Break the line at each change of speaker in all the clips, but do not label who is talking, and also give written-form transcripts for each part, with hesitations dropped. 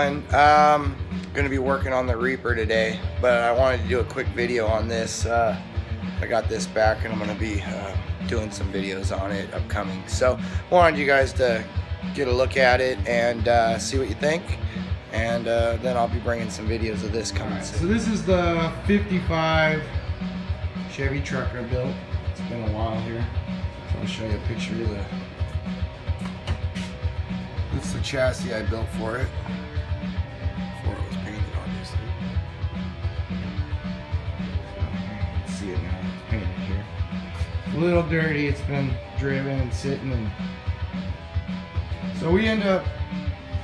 everyone. Gonna be working on the Reaper today, but I wanted to do a quick video on this. I got this back and I'm gonna be doing some videos on it upcoming. So wanted you guys to get a look at it and see what you think, and then I'll be bringing some videos of this coming soon.
So this is the 55 Chevy truck I built. It's been a while here. So I'll show you a picture of the.
This is the chassis I built for it before it was painted, obviously.
You can see it now. It's painted here. It's a little dirty. It's been driven and sitting, and so we end up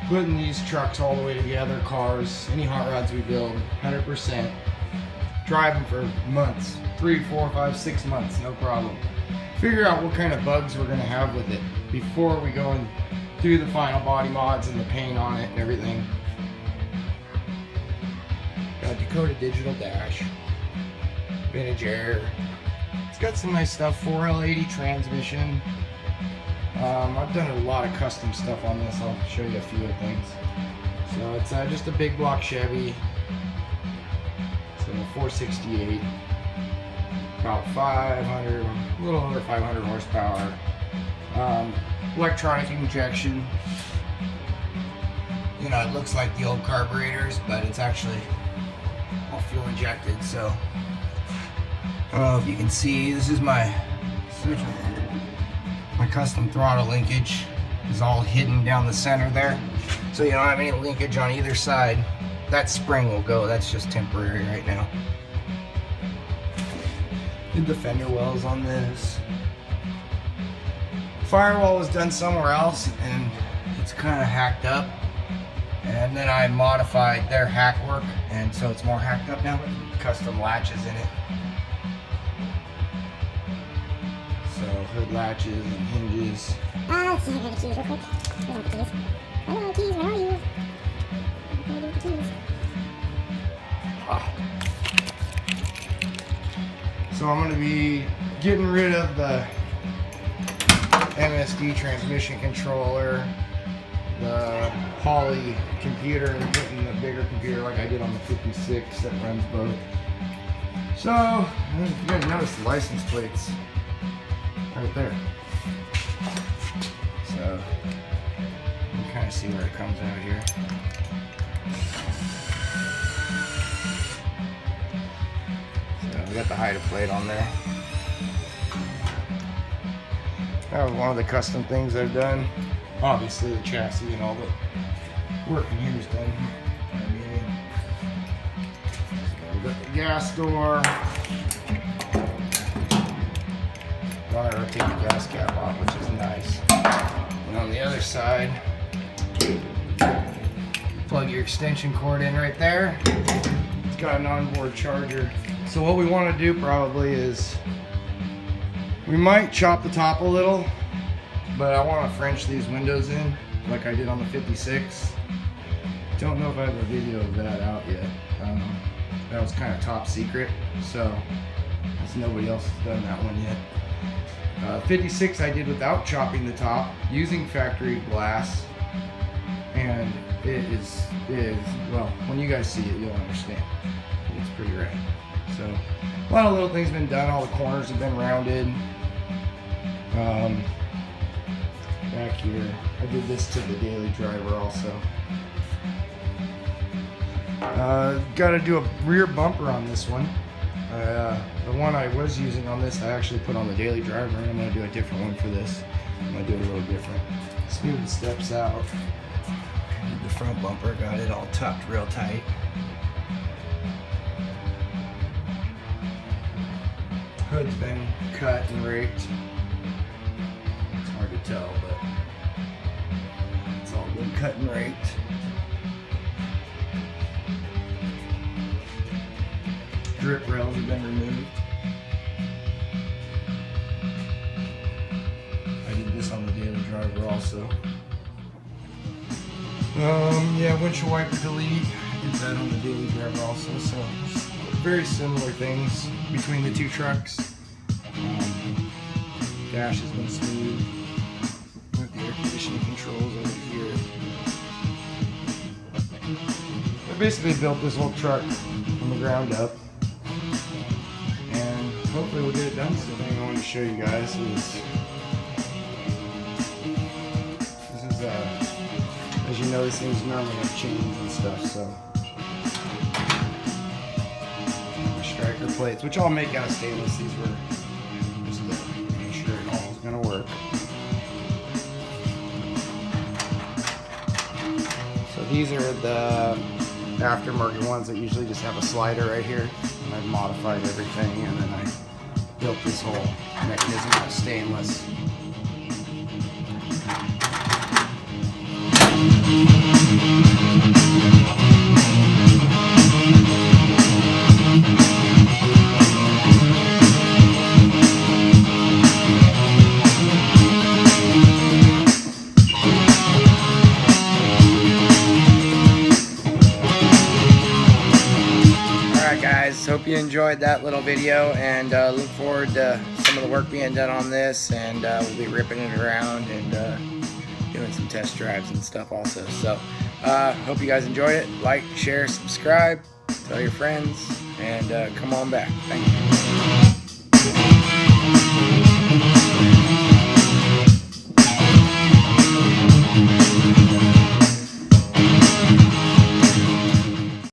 putting these trucks all the way together. Cars, any hot rods we build, 100%. Drive them for months, 3, 4, 5, 6 months, no problem. Figure out what kind of bugs we're gonna have with it before we go and do the final body mods and the paint on it and everything. Got Dakota digital dash, vintage air. It's got some nice stuff. 4L80 transmission. I've done a lot of custom stuff on this. I'll show you a few of the things. So it's just a big block Chevy. So a 468, about 500, a little under 500 horsepower. Electronic injection. You know, it looks like the old carburetors, but it's actually all fuel injected. So I don't know if you can see. This is my custom throttle linkage. Is all hidden down the center there, so you don't have any linkage on either side. That spring will go. That's just temporary right now. Did the fender wells on this. Firewall was done somewhere else and it's kind of hacked up, and then I modified their hack work, and so it's more hacked up now with custom latches in it. So hood latches and hinges.
Let's see if I can keys real quick. Here's the keys. Hello keys, where are you? What do I do with the keys?
So I'm going to be getting rid of the MSD transmission controller, the Poly computer, and putting the bigger computer like I did on the 56 that runs both. So you guys notice the license plates right there. So you can kind of see where it comes out here. So we got the Haida plate on there. That was one of the custom things I've done. Obviously the chassis and all the work in here is done. So we got the gas door. Don't ever take the gas cap off, which is nice. And on the other side, plug your extension cord in right there. It's got an onboard charger. So what we want to do probably is, we might chop the top a little, but I want to French these windows in like I did on the 56. Don't know if I have a video of that out yet. That was kind of top secret, so nobody else has done that one yet. 56 I did without chopping the top, using factory glass, and it is well, when you guys see it you'll understand. It's pretty rad. So a lot of little things have been done. All the corners have been rounded. Back here, I did this to the daily driver also. Got to do a rear bumper on this one. The one I was using on this, I actually put on the daily driver, and I'm going to do a different one for this. I'm going to do it a little different. Smooth the steps out.
The front bumper, got it all tucked real tight.
Hood's been cut and raked. It's hard to tell, but it's all been cut and raked. Drip rails have been removed. I did this on the daily driver also. Yeah, windshield wiper delete. I did that on the daily driver also. So very similar things between the two trucks. Dash has been smooth. With the air conditioning controls over here. basically built this whole truck from the ground up, and hopefully we'll get it done soon. The thing I wanted to show you guys is as you know, these things normally have chains and stuff, so striker plates, which I'll make out of stainless. These were just to make sure it all is going to work. So these are the aftermarket ones that usually just have a slider right here. And I've modified everything, and then I built this whole mechanism out of stainless. Guys, hope you enjoyed that little video, and look forward to some of the work being done on this, and we'll be ripping it around and doing some test drives and stuff also. So hope you guys enjoyed it. Like, share, subscribe, tell your friends, and come on back. Thank you.